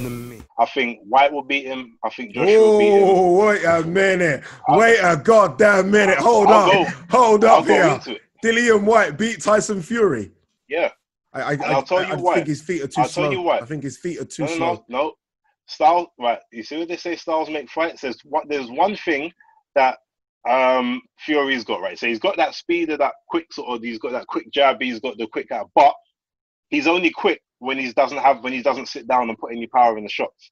enemy. I think White will beat him. I think Joshua will beat him. Oh, wait a minute. Wait a goddamn minute. Hold up go here. into it. Dillian White beat Tyson Fury. Yeah. I'll tell you why. think his feet are too slow. Tell you why. I think his feet are too slow. No. Styles, right. You see what they say, styles make fights? There's one thing that Fury's got, right? So he's got that speed of that quick sort of, he's got that quick jab, he's got the quick out, but he's only quick when he doesn't sit down and put any power in the shots.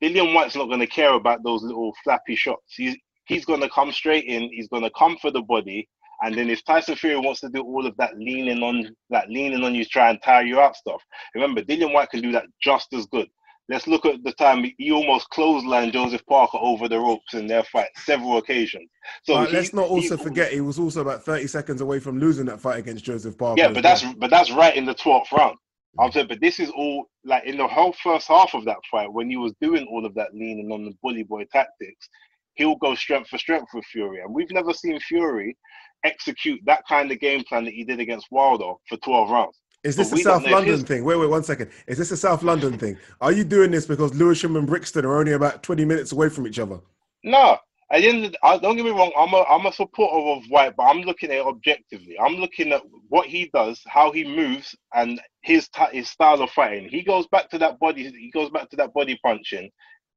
Dillian White's not going to care about those little flappy shots. He's going to come straight in, he's going to come for the body, and then if Tyson Fury wants to do all of that leaning on you, try and tire you out stuff, remember, Dillian White can do that just as good. Let's look at the time he almost clotheslined Joseph Parker over the ropes in their fight several occasions. So let's not also forget he was also about 30 seconds away from losing that fight against Joseph Parker. Yeah, but that's right in the 12th round. I'm saying, but this is all like in the whole first half of that fight when he was doing all of that leaning on the bully boy tactics. He'll go strength for strength with Fury, and we've never seen Fury execute that kind of game plan that he did against Wilder for 12 rounds. Is this a South London thing? Wait, 1 second. Is this a South London thing? Are you doing this because Lewisham and Brixton are only about 20 minutes away from each other? No. Don't get me wrong, I'm a supporter of White, but I'm looking at it objectively. I'm looking at what he does, how he moves, and his style of fighting. He goes back to that body punching.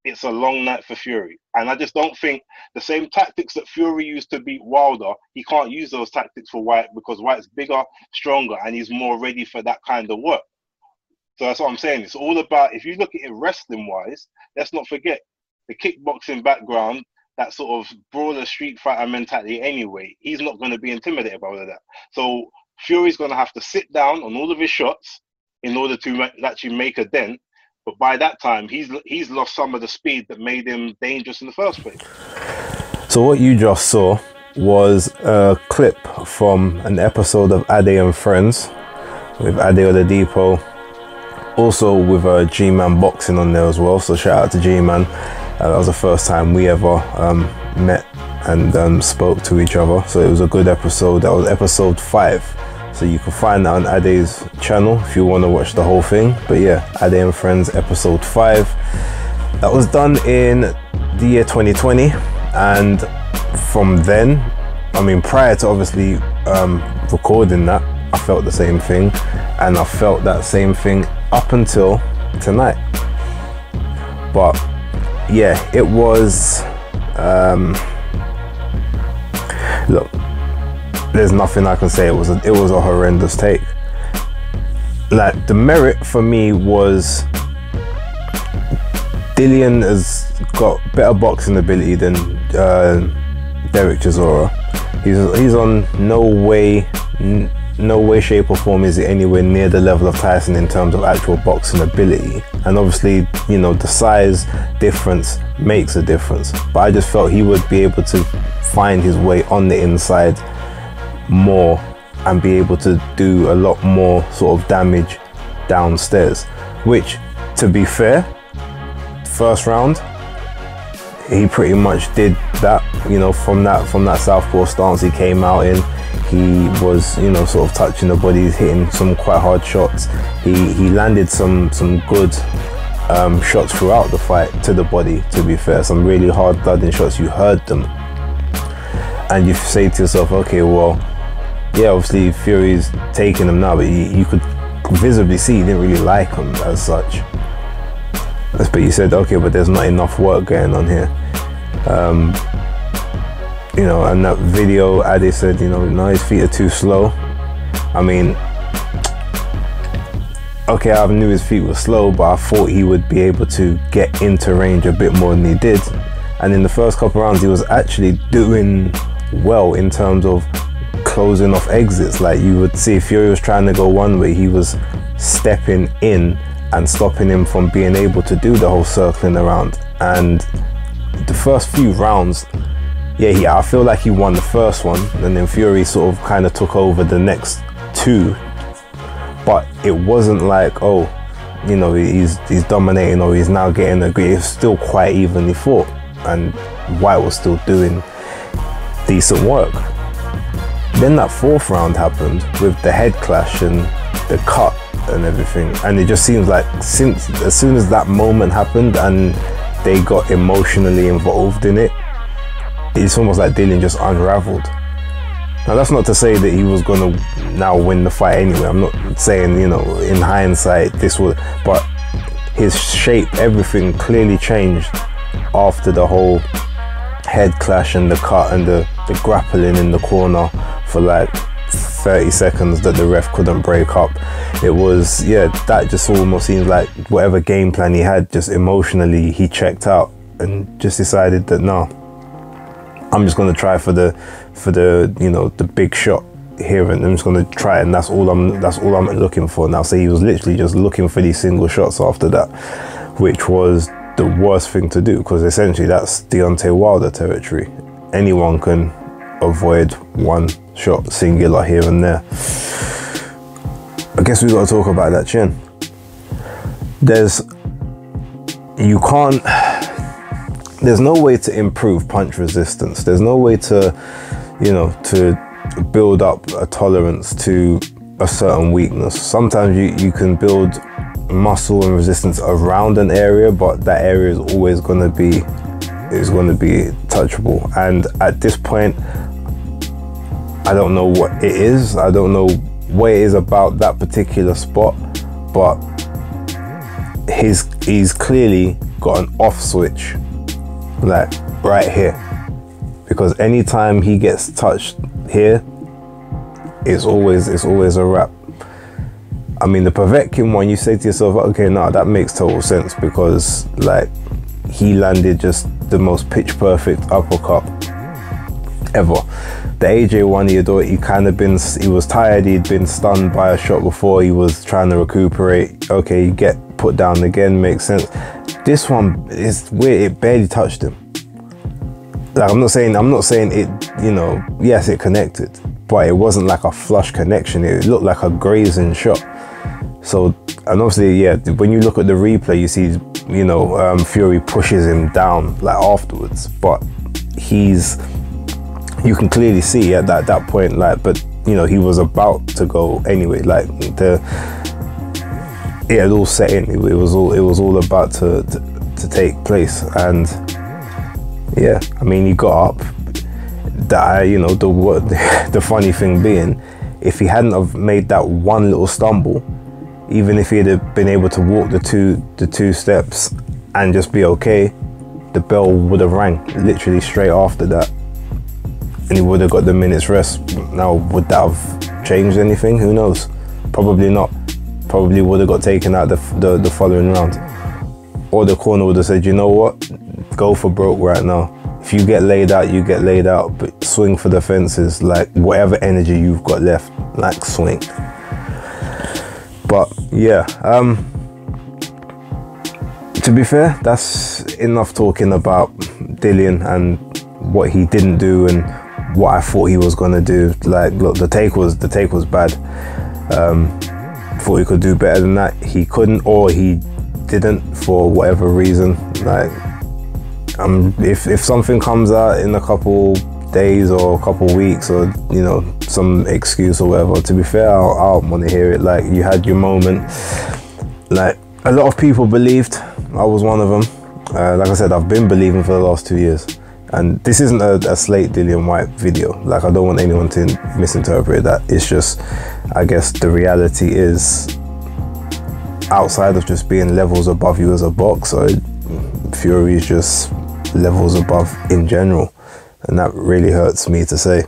It's a long night for Fury. And I just don't think the same tactics that Fury used to beat Wilder, he can't use those tactics for White because White's bigger, stronger, and he's more ready for that kind of work. So that's what I'm saying. It's all about, if you look at it wrestling-wise, let's not forget the kickboxing background, that sort of brawler street fighter mentality anyway. He's not going to be intimidated by all of that. So Fury's going to have to sit down on all of his shots in order to actually make a dent. But by that time, he's lost some of the speed that made him dangerous in the first place. So what you just saw was a clip from an episode of Ade and Friends with Ade Oladipo, also with G-Man Boxing on there as well. So shout out to G-Man. That was the first time we ever met and spoke to each other. So it was a good episode. That was episode 5. So you can find that on Ade's channel if you want to watch the whole thing. But yeah, Ade and Friends episode 5. That was done in the year 2020. And from then, I mean, prior to obviously recording that, I felt the same thing. And I felt that same thing up until tonight. But yeah, it was, look, there's nothing I can say. It was a horrendous take. Like, the merit for me was Dillian has got better boxing ability than Derek Chisora. He's on no way, shape or form is it anywhere near the level of Tyson in terms of actual boxing ability. And obviously, you know, the size difference makes a difference. But I just felt he would be able to find his way on the inside more and be able to do a lot more sort of damage downstairs, which, to be fair, first round he pretty much did that. You know, from that southpaw stance he came out in, he was, you know, sort of touching the body, hitting some quite hard shots. He landed some good shots throughout the fight to the body, to be fair, some really hard thudding shots. You heard them and you say to yourself, okay, well, yeah, obviously Fury's taking him now, but you could visibly see he didn't really like him as such. But you said, okay, but there's not enough work going on here. You know, and that video, Ade said, you know, no, his feet are too slow. I mean, okay, I knew his feet were slow, but I thought he would be able to get into range a bit more than he did. And in the first couple rounds, he was actually doing well in terms of closing off exits. Like, you would see Fury was trying to go one way, he was stepping in and stopping him from being able to do the whole circling around. And the first few rounds, yeah, I feel like he won the first one, and then Fury sort of kind of took over the next 2. But it wasn't like, oh, you know, he's dominating or he's now getting a grade. It was still quite evenly fought, and White was still doing decent work. Then that 4th round happened with the head clash and the cut and everything. And it just seems like as soon as that moment happened and they got emotionally involved in it, it's almost like Dillian just unraveled. Now that's not to say that he was gonna now win the fight anyway. I'm not saying, you know, in hindsight this was, but his shape, everything clearly changed after the whole head clash and the cut and the grappling in the corner for like 30 seconds that the ref couldn't break up. It was, yeah, that just almost seems like whatever game plan he had, just emotionally he checked out and just decided that no, I'm just going to try for the you know, the big shot here, and I'm just going to try it, and that's all I'm looking for now. So he was literally just looking for these single shots after that, which was the worst thing to do, because essentially that's Deontay Wilder territory. Anyone can avoid one shot singular here and there. I guess we got to talk about that chin. There's no way to improve punch resistance. There's no way to, you know, to build up a tolerance to a certain weakness. Sometimes you can build muscle and resistance around an area, but that area is always going to be touchable. And at this point, I don't know what it is. I don't know what it is about that particular spot, but he's clearly got an off switch, like right here, because anytime he gets touched here, it's always a wrap. I mean, the Povetkin one, you say to yourself, okay, no, that makes total sense, because like he landed just the most pitch perfect uppercut ever. The AJ one, he was tired, he'd been stunned by a shot before, he was trying to recuperate. Okay, you get put down again, makes sense. This one is weird, it barely touched him. Like, I'm not saying it, you know, yes, it connected, but it wasn't like a flush connection. It looked like a grazing shot. So, and obviously, yeah, when you look at the replay, you see, you know, Fury pushes him down like afterwards, but you can clearly see at that point, like, but you know, he was about to go anyway. Like it had all set in. It was all about to take place, and yeah, I mean, he got up. That, you know, the funny thing being, if he hadn't have made that one little stumble, even if he'd have been able to walk the two steps and just be okay, the bell would have rang literally straight after that, and he would have got the minute's rest. Now, would that have changed anything? Who knows? Probably not. Probably would have got taken out the following round, or the corner would have said, you know what, go for broke right now. If you get laid out, you get laid out, but swing for the fences. Like, whatever energy you've got left, like, swing. But yeah, to be fair, that's enough talking about Dillian and what he didn't do and what I thought he was gonna do. Like, look, the take was bad. Thought he could do better than that. He couldn't, or he didn't, for whatever reason. Like, if something comes out in a couple days or a couple weeks, or you know, some excuse or whatever, to be fair, I'll want to hear it. Like, you had your moment. Like, a lot of people believed. I was one of them. Like I said, I've been believing for the last 2 years, and this isn't a slate Dillian Whyte video. Like, I don't want anyone to misinterpret that. It's just, I guess the reality is, outside of just being levels above you as a boxer, Fury is just levels above in general, and that really hurts me to say.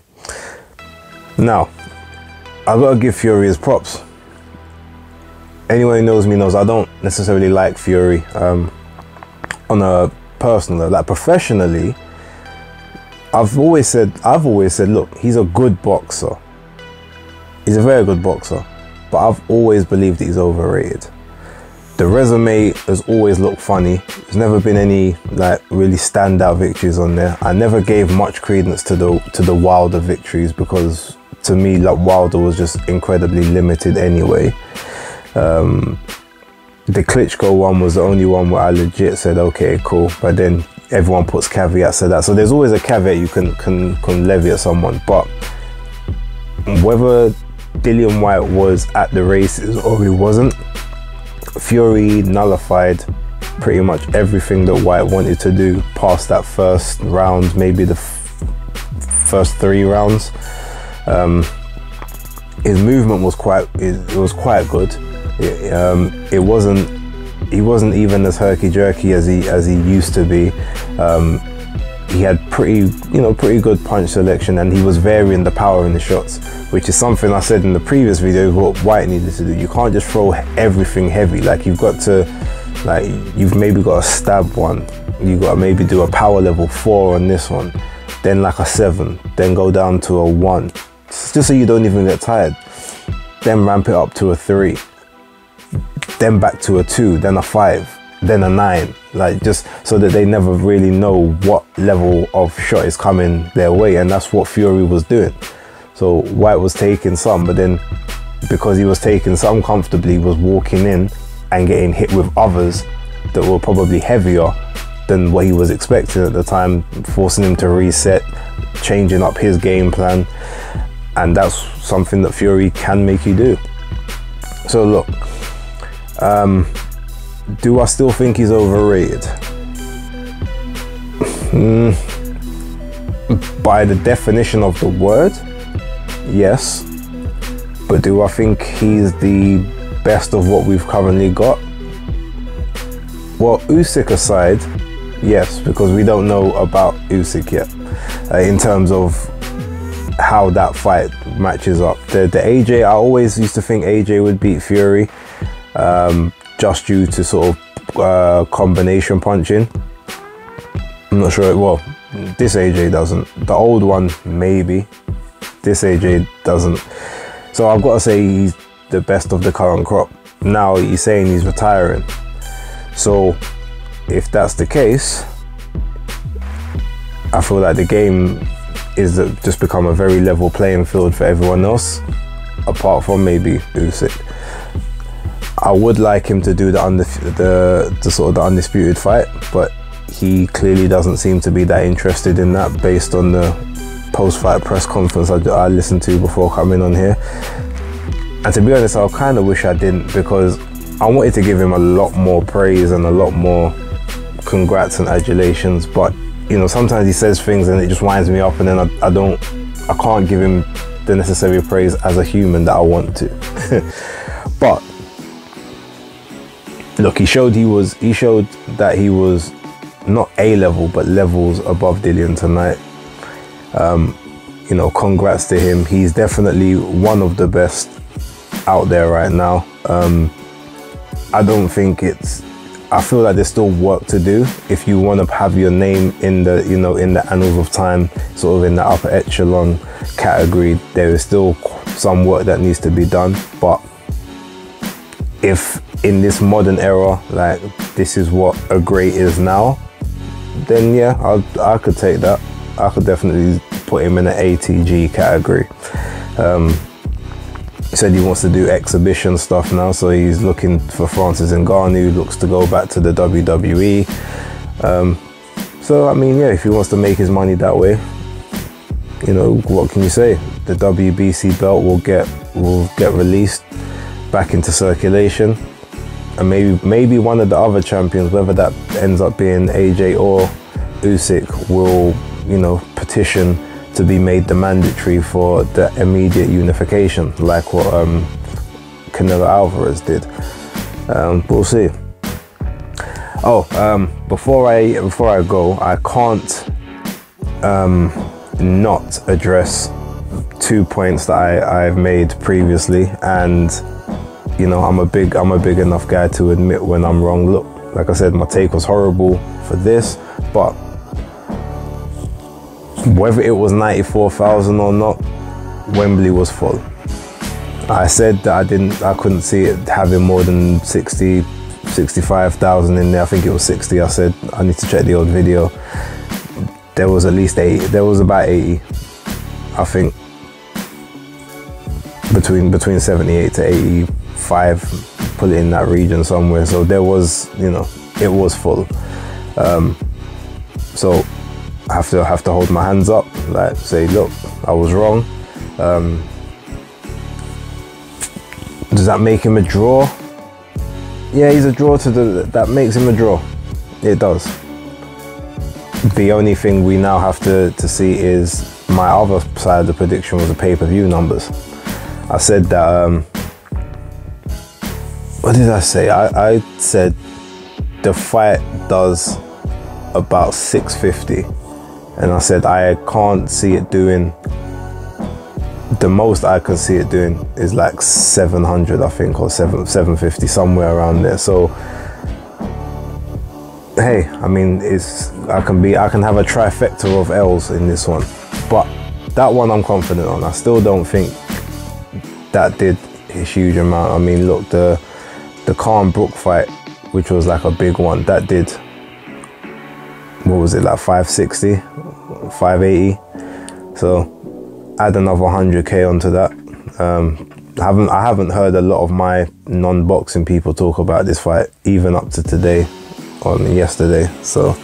Now, I've got to give Fury his props. Anyone who knows me knows I don't necessarily like Fury on a personal level. Like, professionally, I've always said, look, he's a good boxer. He's a very good boxer, but I've always believed that he's overrated. The resume has always looked funny. There's never been any like really standout victories on there. I never gave much credence to the Wilder victories, because to me, like, Wilder was just incredibly limited anyway. The Klitschko one was the only one where I legit said, okay, cool. But then everyone puts caveats to that. So there's always a caveat you can levy at someone. But whether Dillian Whyte was at the races or he wasn't, Fury nullified pretty much everything that Whyte wanted to do past that first round, maybe the first 3 rounds. His movement was quite good. He wasn't even as herky jerky as he used to be. He had pretty good punch selection, and he was varying the power in the shots, which is something I said in the previous video what Whyte needed to do. You can't just throw everything heavy. Like, you've maybe got to stab one, you've got to maybe do a power level 4 on this one, then like a 7, then go down to a 1, just so you don't even get tired, then ramp it up to a 3, then back to a 2, then a 5, then a 9, like, just so that they never really know what level of shot is coming their way. And that's what Fury was doing. So Whyte was taking some, but then because he was taking some comfortably, he was walking in and getting hit with others that were probably heavier than what he was expecting at the time, forcing him to reset, changing up his game plan. And that's something that Fury can make you do. So look, do I still think he's overrated? By the definition of the word, yes. But do I think he's the best of what we've currently got? Well, Usyk aside, yes, because we don't know about Usyk yet in terms of how that fight matches up. The AJ, I always used to think AJ would beat Fury, just due to sort of combination punching. I'm not sure. Well, this AJ doesn't. The old one maybe. This AJ doesn't. So I've got to say he's the best of the current crop. Now he's saying he's retiring. So if that's the case, I feel like the game is just become a very level playing field for everyone else, apart from maybe Usyk. I would like him to do the sort of the undisputed fight, but he clearly doesn't seem to be that interested in that based on the post-fight press conference I listened to before coming on here. And to be honest, I kind of wish I didn't, because I wanted to give him a lot more praise and a lot more congrats and adulations, but you know, sometimes he says things and it just winds me up, and then I can't give him the necessary praise as a human that I want to. But look, he showed that he was not A-level, but levels above Dillian tonight. You know, congrats to him. He's definitely one of the best out there right now. I feel like there's still work to do if you want to have your name in the, you know, in the annals of time, sort of in the upper echelon category. There is still some work that needs to be done, but if in this modern era, like, this is what a great is now, then yeah, I could take that. I could definitely put him in an ATG category. He said he wants to do exhibition stuff now, so he's looking for Francis Ngannou, who looks to go back to the WWE. So I mean, yeah, if he wants to make his money that way, you know, what can you say? The WBC belt will get released back into circulation, and maybe one of the other champions, whether that ends up being AJ or Usyk, will, you know, petition to be made the mandatory for the immediate unification, like what Canelo Alvarez did. We'll see. Before I go, I can't not address 2 points that I've made previously, and you know, I'm a big enough guy to admit when I'm wrong. Look, like I said, my take was horrible for this, but whether it was 94,000 or not, Wembley was full. I said that I couldn't see it having more than 65,000 in there. I think it was 60. I said I need to check the old video. There was at least 80. There was about 80. I think between 78 to 85, put it in that region somewhere. So there was, you know, it was full. So I have to hold my hands up, like say, look, I was wrong. Does that make him a draw? Yeah, he's a draw that makes him a draw. It does. The only thing we now have to see is my other side of the prediction was the pay-per-view numbers. I said that, what did I say? I said the fight does about 650, and I said I can't see it doing, the most I can see it doing is like 700, I think, or 750, somewhere around there. So hey, I mean, I can have a trifecta of L's in this one, but that one I'm confident on. I still don't think that did a huge amount. I mean, look, the Khan Brook fight, which was like a big one, that did, what was it, like 560, 580. So add another 100k onto that. I haven't heard a lot of my non-boxing people talk about this fight, even up to today, on yesterday. So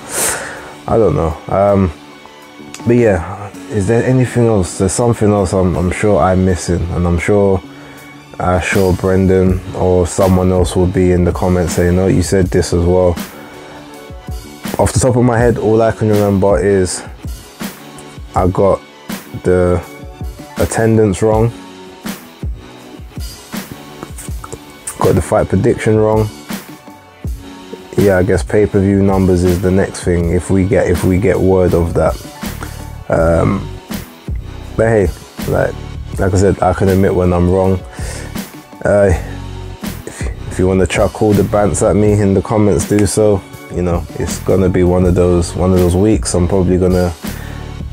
I don't know. But yeah, is there anything else? There's something else I'm sure I'm missing, and I'm sure Brendan or someone else will be in the comments saying, "No, you said this as well." Off the top of my head, all I can remember is I got the attendance wrong, got the fight prediction wrong. Yeah, I guess pay-per-view numbers is the next thing if we get word of that. But hey, like I said, I can admit when I'm wrong. If you want to chuck all the bants at me in the comments, do so. You know, it's gonna be one of those weeks. I'm probably gonna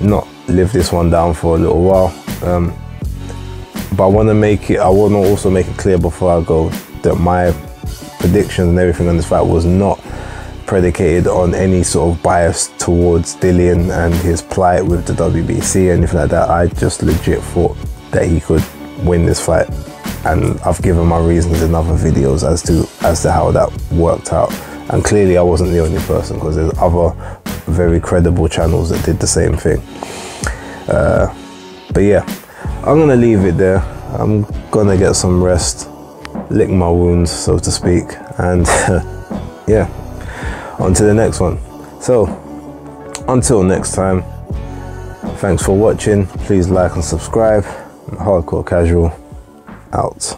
not live this one down for a little while. But I want to also make it clear before I go that my predictions and everything on this fight was not predicated on any sort of bias towards Dillian and his plight with the WBC, anything like that. I just legit thought that he could win this fight, and I've given my reasons in other videos as to how that worked out. And clearly I wasn't the only person, because there's other very credible channels that did the same thing. But yeah, I'm gonna leave it there. I'm gonna get some rest, lick my wounds, so to speak, and yeah, on to the next one. So until next time, thanks for watching. Please like and subscribe. Hardcore Casual out.